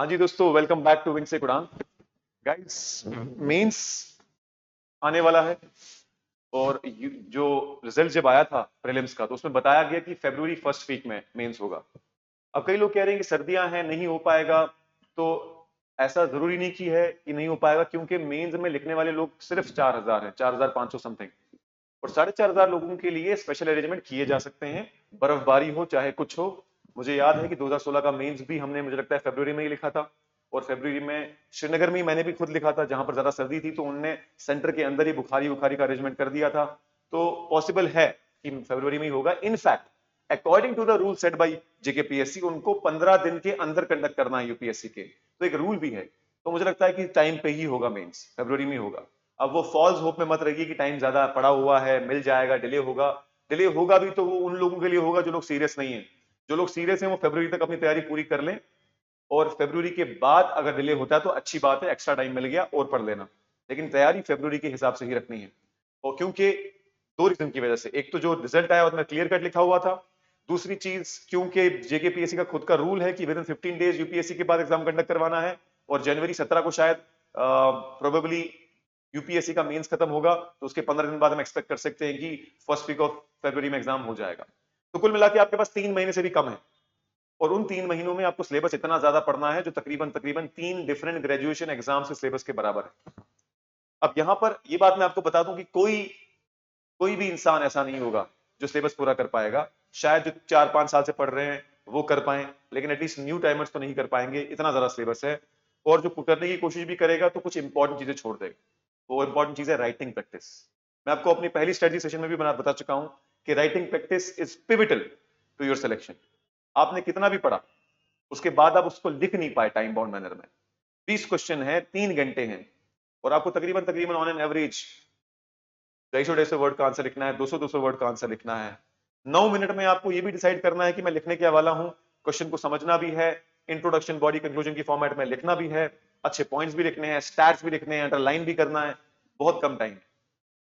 हाँ जी दोस्तों, welcome back to wing से उड़ान। गाइस, मेंस आने वाला है। और जो रिजल्ट जब आया था प्रीलिम्स का, तो उसमें बताया गया कि फरवरी फर्स्ट वीक में मेंस होगा। अब कई लोग कह रहे हैं कि सर्दियां हैं, नहीं हो पाएगा। तो ऐसा जरूरी नहीं कि है कि नहीं हो पाएगा, क्योंकि मेंस में लिखने वाले लोग सिर्फ 4,000 हैं, 4,500 समथिंग। और 4,500 लोगों के लिए स्पेशल अरेंजमेंट किए जा सकते हैं, बर्फबारी हो चाहे कुछ हो। मुझे याद है कि 2016 का मेंस भी हमने, मुझे लगता है, फरवरी में ही लिखा था। और फरवरी में श्रीनगर में ही मैंने भी खुद लिखा था, जहां पर ज्यादा सर्दी थी, तो उनने सेंटर के अंदर ही बुखारी बुखारी का अरेंजमेंट कर दिया था। तो पॉसिबल है कि फरवरी में ही होगा। In fact according to the rule set by JKPSC, उनको 15 दिन के अंदर कंडक्ट करना है यूपीएससी के, तो एक रूल भी है। तो मुझे लगता है कि टाइम पे ही होगा, मेंस फरवरी में ही होगा। अब वो फॉल्स होप में मत रहिए कि टाइम ज्यादा पड़ा हुआ है, मिल जाएगा, डिले होगा। डिले होगा भी तो वो उन लोगों के लिए होगा जो लोग सीरियस नहीं है। जो लोग सीरियस हैं वो फरवरी तक अपनी तैयारी पूरी कर लें। और फरवरी के बाद अगर डिले होता है तो अच्छी बात है, एक्स्ट्रा टाइम मिल गया और पढ़ लेना। लेकिन तैयारी फरवरी के हिसाब से ही रखनी है। और क्योंकि दो रीजन की वजह से, एक तो जो रिजल्ट आया उसमें क्लियर कट लिखा हुआ था। दूसरी चीज, क्योंकि जेकेपीएससी का खुद का रूल है कि विद इन 15 डेज यूपीएससी के बाद एग्जाम कंडक्ट करवाना है। और जनवरी 17 को शायद प्रोबेबली यूपीएससी का मेंस खत्म होगा, तो उसके 15 दिन बाद हम एक्सपेक्ट कर सकते हैं कि फर्स्ट वीक ऑफ फरवरी में एग्जाम हो जाएगा। तो कुल मिला के आपके पास 3 महीने से भी कम है। और उन 3 महीनों में आपको सिलेबस इतना ज्यादा पढ़ना है, जो तकरीबन तकरीबन 3 डिफरेंट ग्रेजुएशन एग्जाम से सिलेबस के बराबर है। अब यहां पर ये बात मैं आपको बता दूं कि कोई कोई भी इंसान ऐसा नहीं होगा जो सिलेबस पूरा कर पाएगा। शायद जो 4-5 साल से पढ़ रहे हैं वो कर पाए, लेकिन एटलीस्ट न्यू टाइमर्स तो नहीं कर पाएंगे, इतना ज्यादा सिलेबस है। और जो करने की कोशिश भी करेगा तो कुछ इंपॉर्टेंट चीजें छोड़ देगा। वो इंपॉर्टेंट चीज है राइटिंग प्रैक्टिस। मैं आपको अपनी पहली स्ट्रेटजी सेशन में भी बता चुका हूं कि writing practice is pivotal to your selection. आपने कितना भी पढ़ा, उसके बाद आप उसको लिख नहीं पाए टाइम बाउंड मैनर में। 20 क्वेश्चन है, 3 घंटे हैं, और आपको तकरीबन तकरीबन ऑन एन एवरेज 250 वर्ड का आंसर लिखना है, 200 वर्ड का आंसर लिखना है। 9 मिनट में आपको ये भी डिसाइड करना है कि मैं लिखने क्या वाला हूं। क्वेश्चन को समझना भी है, इंट्रोडक्शन बॉडी कंक्लूजन की फॉर्मेट में लिखना भी है, अच्छे पॉइंट्स भी लिखने हैं, स्टैट्स भी लिखने हैं, अंडरलाइन भी करना है। बहुत कम टाइम।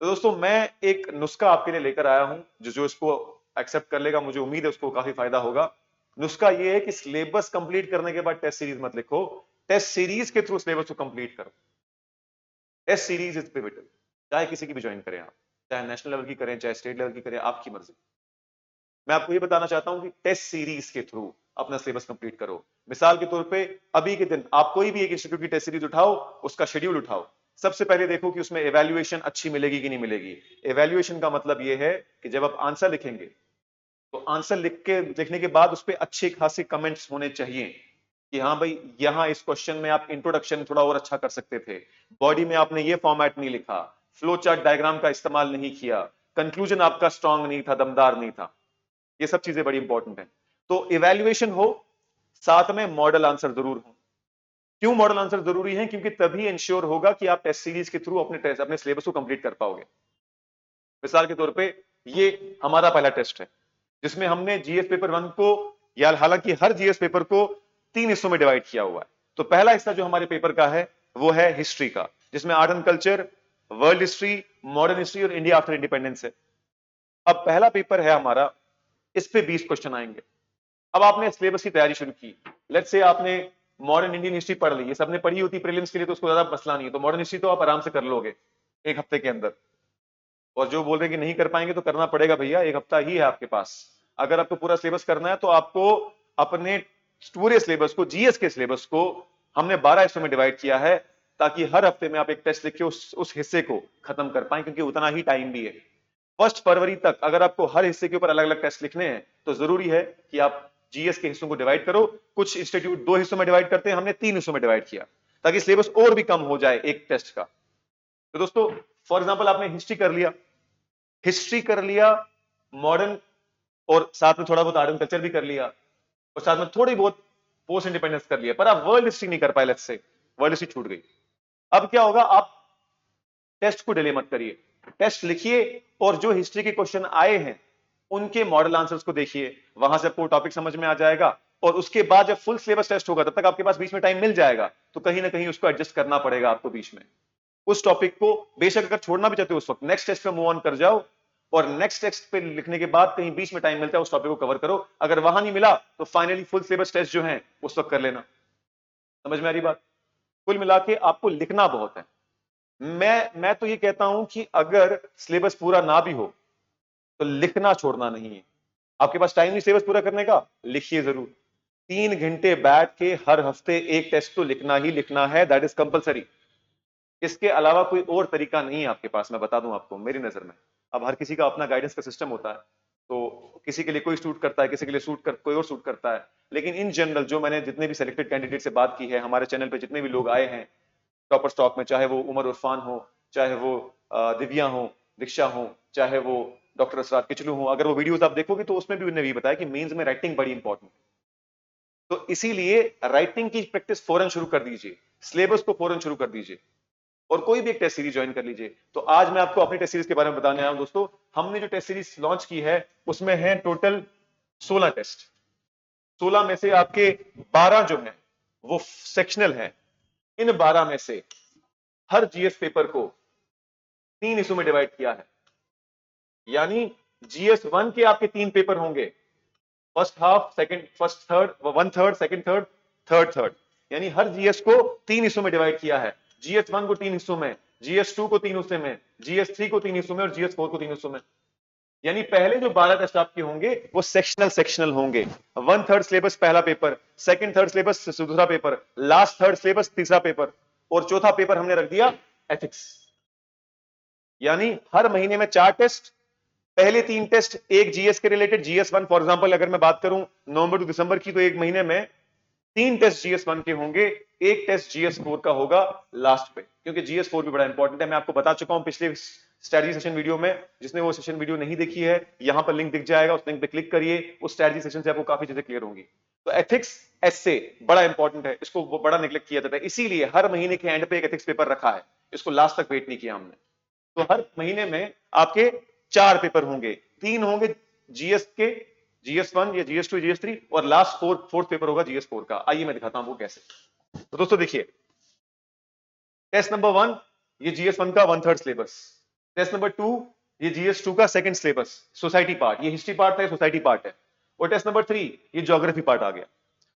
तो दोस्तों, मैं एक नुस्खा आपके लिए लेकर आया हूं, जो जो इसको एक्सेप्ट कर लेगा, मुझे उम्मीद है उसको काफी फायदा होगा। नुस्खा ये है कि सिलेबस कंप्लीट करने के बाद टेस्ट सीरीज मत लिखो, टेस्ट सीरीज के थ्रू सिलेबस को कंप्लीट करो। Test series is pivotal. चाहे किसी की भी ज्वाइन करें आप, चाहे नेशनल लेवल की करें चाहे स्टेट लेवल की करें, आपकी मर्जी। मैं आपको ये बताना चाहता हूं कि टेस्ट सीरीज के थ्रू अपना सिलेबस कंप्लीट करो। मिसाल के तौर पे, अभी के दिन आप कोई भी एक इंस्टीट्यूट की टेस्ट सीरीज उठाओ, उसका शेड्यूल उठाओ। सबसे पहले देखो कि उसमें एवेल्युएशन अच्छी मिलेगी कि नहीं मिलेगी। एवेल्युएशन का मतलब यह है कि जब आप आंसर लिखेंगे, तो आंसर लिखने के बाद उस पर अच्छे खासे कमेंट्स होने चाहिए कि हाँ भाई, यहां इस क्वेश्चन में आप इंट्रोडक्शन थोड़ा और अच्छा कर सकते थे, बॉडी में आपने ये फॉर्मेट नहीं लिखा, फ्लो चार्ट डायग्राम का इस्तेमाल नहीं किया, कंक्लूजन आपका स्ट्रांग नहीं था, दमदार नहीं था। ये सब चीजें बड़ी इंपॉर्टेंट है। तो इवेल्युएशन हो, साथ में मॉडल आंसर जरूर हो। क्यों मॉडल आंसर जरूरी है? क्योंकि तभी इंश्योर होगा कि आप टेस्ट सीरीज के थ्रू अपने सिलेबस को कंप्लीट कर पाओगे। मिसाल के तौर पे, ये हमारा पहला टेस्ट है जिसमें हमने जीएस पेपर 1 को, या हालांकि हर जीएस पेपर को 3 हिस्सों में डिवाइड किया हुआ है। तो पहला हिस्सा जो हमारे पेपर का है वो है हिस्ट्री का, जिसमें art and culture, world history, modern history और इंडिया आफ्टर इंडिपेंडेंस है। अब पहला पेपर है हमारा, इस पे 20 क्वेश्चन आएंगे। अब आपने सिलेबस की तैयारी शुरू की। लेट्स से आपने मॉडर्न इंडियन हिस्ट्री पढ़ ली, ये सबने पढ़ी होती प्रीलिम्स के लिए, तो उसको ज्यादा मसला नहीं है। तो मॉडर्न हिस्ट्री तो आप आराम से कर लोगे 1 हफ्ते के अंदर। और जो बोल रहे हैं कि नहीं कर पाएंगे, तो करना पड़ेगा भैया, 1 हफ्ता ही है आपके पास। अगर आपको पूरा सिलेबस करना है तो आपको अपने पूरे सिलेबस को, जीएस के सिलेबस को हमने 12 हिस्सों में डिवाइड किया है, ताकि हर हफ्ते में आप एक टेस्ट लिख के उस हिस्से को खत्म कर पाए, क्योंकि उतना ही टाइम भी है। 1 फरवरी तक अगर आपको हर हिस्से के ऊपर अलग अलग टेस्ट लिखने हैं, तो जरूरी है कि आप जीएस के हिस्सों को डिवाइड करो। कुछ इंस्टीट्यूट 2 हिस्सों में डिवाइड करते हैं, हमने 3 हिस्सों में डिवाइड किया, ताकि सिलेबस और भी कम हो जाए एक टेस्ट का। तो दोस्तों, फॉर एग्जाम्पल आपने हिस्ट्री कर लिया, मॉडर्न, और साथ में थोड़ा बहुत आर्ट एंड कल्चर भी कर लिया, और साथ में थोड़ी बहुत पोस्ट इंडिपेंडेंस कर लिया, पर आप वर्ल्ड हिस्ट्री नहीं कर पाए, लेट्स से वर्ल्ड हिस्ट्री छूट गई। अब क्या होगा? आप टेस्ट को डिले मत करिए, टेस्ट लिखिए, और जो हिस्ट्री के क्वेश्चन आए हैं उनके मॉडल आंसर्स को देखिए, वहां से आपको टॉपिक समझ में आ जाएगा। और उसके बाद जब फुल सिलेबस टेस्ट होगा, तब तक आपके पास बीच में टाइम मिल जाएगा, तो कहीं ना कहीं उसको एडजस्ट करना पड़ेगा आपको बीच में। उस टॉपिक को बेशक अगर छोड़ना भी चाहते हो, उस वक्त नेक्स्ट टेस्ट पे मूव ऑन कर जाओ, और नेक्स्ट टेस्ट पे लिखने के बाद कहीं बीच में टाइम मिलता है, उस टॉपिक को कवर करो। अगर वहां नहीं मिला, तो फाइनली फुल सिलेबस टेस्ट जो है उस वक्त कर लेना। समझ में आ रही बात? कुल मिला के आपको लिखना बहुत है। मैं तो ये कहता हूं कि अगर सिलेबस पूरा ना भी हो तो लिखना छोड़ना नहीं है। आपके पास टाइम नहीं सिलेबस पूरा करने का, लिखिए जरूर। 3 घंटे बैठ के हर हफ्ते एक टेस्ट तो लिखना ही लिखना है, दैट इज कंपलसरी। इसके अलावा कोई और तरीका नहीं है आपके पास, मैं बता दूं आपको मेरी नजर में। अब हर किसी का अपना गाइडेंस का सिस्टम होता है, तो किसी के लिए कोई सूट करता है, किसी के लिए कोई और सूट करता है। लेकिन इन जनरल जो मैंने जितने भी सिलेक्टेड कैंडिडेट से बात की है, हमारे चैनल पे जितने भी लोग आए हैं टॉपर स्टॉक में, चाहे वो उमर उरफान हो, चाहे वो दिव्या हो, दीक्षा हो, चाहे वो डॉक्टर असरार किचलू हो, अगर वो वीडियोस आप देखोगे तो उसमें भी उन्होंने भी बताया कि मेंस में राइटिंग बड़ी इंपॉर्टेंट है। तो इसीलिए राइटिंग की प्रैक्टिस फौरन शुरू कर दीजिए, सिलेबस को फौरन शुरू कर दीजिए और कोई भी एक टेस्ट सीरीज ज्वाइन कर लीजिए। तो आज मैं आपको अपनी टेस्ट सीरीज के बारे में बताने आया हूं दोस्तों। हमने जो टेस्ट सीरीज लॉन्च की है उसमें है टोटल 16 टेस्ट। 16 में से आपके 12 जो है वो सेक्शनल है। इन 12 में से हर जीएस पेपर को 3 हिस्सों में डिवाइड किया है। यानी जीएस 1 के आपके 3 पेपर होंगे, first half, second, first third, 1/3, second third, third. यानी हर जीएस को 3 हिस्सों में डिवाइड किया है। जीएस 1 को 3 हिस्सों में, जीएस 2 को 3 हिस्सों में, जीएस 3 को 3 हिस्सों में और जीएस 4 को 3 हिस्सों में। यानी पहले जो 12 टेस्ट आपके होंगे वो सेक्शनल होंगे। 1/3 सिलेबस पहला पेपर, सेकंड थर्ड सिलेबस दूसरा पेपर, लास्ट थर्ड सिलेबस तीसरा पेपर और चौथा पेपर हमने रख दिया एथिक्स। यानी हर महीने में 4 टेस्ट। पहले 3 टेस्ट एक जीएस के रिलेटेड, जीएस 1 फॉर एग्जांपल अगर मैं बात करूं नवंबर टू दिसंबर की, तो एक महीने में 3 टेस्ट जीएस 1 के होंगे, एक टेस्ट जीएस 4 का होगा लास्ट पे, क्योंकि जीएस 4 भी बड़ा इंपॉर्टेंट है। मैं आपको बता चुका हूं पिछले स्ट्रेटजी सेशन वीडियो में। जिसने वो सेशन वीडियो नहीं देखी है, यहां पर लिंक दिख जाएगा, उस लिंक पे क्लिक करिए। उस स्ट्रेटजी सेशन से आपको काफी चीजें क्लियर होंगी। तो एथिक्स एसए बड़ा इंपॉर्टेंट है, इसको बड़ा नेग्लेक्ट किया जाता है, इसीलिए हर महीने के एंड पे एक एथिक्स पेपर रखा है। इसको लास्ट तक वेट नहीं किया हमने। तो हर महीने में आपके 4 पेपर होंगे, 3 होंगे जीएस के, जीएस 1 या जीएस 2, जीएस 3 और लास्ट फोर्थ पेपर होगा जीएस 4 का। आइए मैं दिखाता हूं वो कैसे। तो दोस्तों देखिए, टेस्ट नंबर 1 ये जीएस 1 का 1/3 सिलेबस, टेस्ट नंबर 2 ये जीएस 2 का सेकंड सिलेबस, सोसाइटी पार्ट, ये हिस्ट्री पार्ट है, सोसाइटी पार्ट है, और टेस्ट नंबर 3 ये ज्योग्राफी पार्ट आ गया।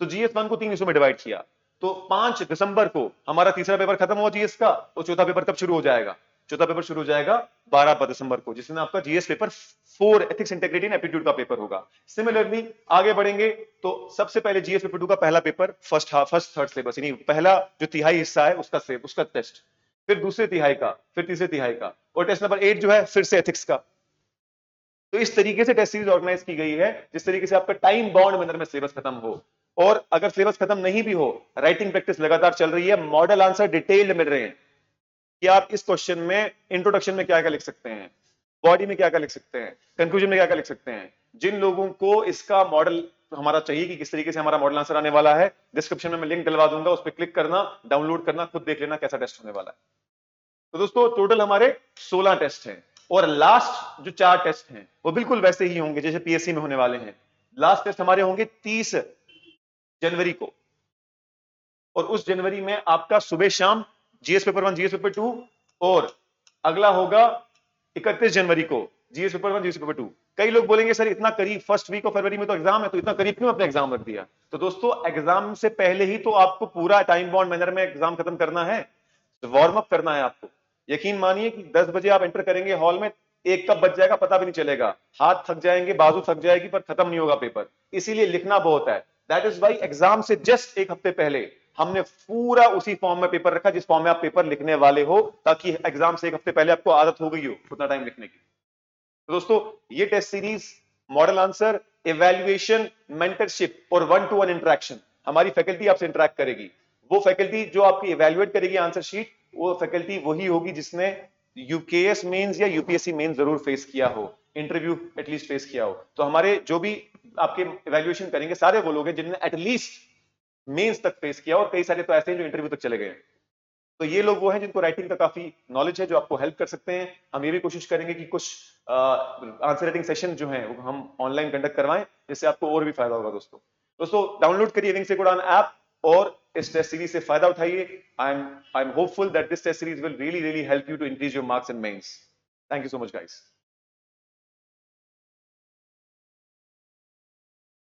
तो जीएस 1 को 3 हिस्सों में डिवाइड किया। तो 5 दिसंबर को हमारा तीसरा पेपर खत्म हुआ जीएस का, और चौथा पेपर कब शुरू हो जाएगा? चौथा पेपर शुरू हो जाएगा 12 दिसंबर को, जिसमें आपका GS paper 4 ethics, integrity and aptitude का पेपर होगा। सिमिलरली आगे बढ़ेंगे तो सबसे पहले जीएस पेपर 2 का पहला पेपर, फर्स्ट थर्ड सिलेबस, यानी पहला जो तिहाई हिस्सा है उसका टेस्ट, फिर दूसरे तिहाई का, फिर तीसरे तिहाई का, और टेस्ट नंबर 8 जो है फिर से एथिक्स का। तो इस तरीके से टेस्ट सीरीज ऑर्गेनाइज की गई है जिस तरीके से आपका टाइम बाउंड मैनर में सिलेबस खत्म हो। और अगर सिलेबस खत्म नहीं भी हो, राइटिंग प्रैक्टिस लगातार चल रही है, मॉडल आंसर डिटेल्ड मिल रहे हैं कि आप इस क्वेश्चन में इंट्रोडक्शन में क्या क्या लिख सकते हैं, बॉडी में क्या क्या लिख सकते हैं, कंक्लूजन में क्या क्या लिख सकते हैं। जिन लोगों को इसका मॉडल हमारा चाहिए कि किस तरीके से हमारा मॉडल आंसर आने वाला है, डिस्क्रिप्शन में मैं लिंक डलवा दूंगा, उस पर क्लिक करना, डाउनलोड करना, खुद देख लेना कैसा टेस्ट होने वाला है। तो दोस्तों टोटल हमारे 16 टेस्ट हैं, और लास्ट जो 4 टेस्ट हैं वो बिल्कुल वैसे ही होंगे जैसे पीएससी में होने वाले हैं। लास्ट टेस्ट हमारे होंगे 30 जनवरी को, और उस जनवरी में आपका सुबह शाम जीएस पेपर 1, जीएस पेपर 2, और अगला होगा 31 जनवरी को जीएस पेपर 1, जीएस पेपर 2। कई लोग बोलेंगे सर इतना करीब, फर्स्ट वीक ऑफ फरवरी में तो एग्जाम है, तो इतना करीब क्यों अपने एग्जाम रख दिया? तो दोस्तों एग्जाम से पहले ही तो आपको पूरा टाइम बाउंड मैनर में एग्जाम खत्म करना है, वार्म अप करना है आपको। यकीन मानिए कि 10 बजे आप एंटर करेंगे हॉल में, एक कब बच जाएगा पता भी नहीं चलेगा, हाथ थक जाएंगे, बाजू थक जाएगी, पर खत्म नहीं होगा पेपर। इसीलिए लिखना बहुत है। दैट इज वाई एग्जाम से जस्ट एक हफ्ते पहले हमने पूरा उसी फॉर्म में पेपर रखा जिस फॉर्म में आप पेपर लिखने वाले हो, ताकि एग्जाम से एक हफ्ते पहले आपको आदत हो गई हो उतना टाइम लिखने की। तो दोस्तों ये test series, model answer, evaluation, mentorship और 1-to-1 इंटरेक्शन, हमारी फैकल्टी आपसे इंटरेक्ट करेगी। वो फैकल्टी जो आपकी इवैल्यूएट करेगी आंसर शीट, वो फैकल्टी वही होगी जिसने यूकेएस मेंस या यूपीएससी मेंस जरूर फेस किया हो, इंटरव्यू एटलीस्ट फेस किया हो। तो हमारे जो भी आपके इवैल्यूएशन करेंगे सारे वो लोग हैं जिन्होंने एटलीस्ट मेंस तक फेस किया, और कई सारे तो ऐसे हैं जो इंटरव्यू तक चले गए हैं। तो ये लोग वो हैं जिनको राइटिंग का काफी नॉलेज है, जो आपको हेल्प कर सकते हैं। हम ये भी कोशिश करेंगे कि कुछ आंसर राइटिंग सेशन जो है वो हम ऑनलाइन कंडक्ट करवाएं, जिससे आपको और भी फायदा होगा। दोस्तों डाउनलोड करिए विंग सेक उड़ान ऐप और इस टेस्ट सीरीज से फायदा उठाइए। I am hopeful that this test series will really help you to increase your marks in mains. Thank you so much guys.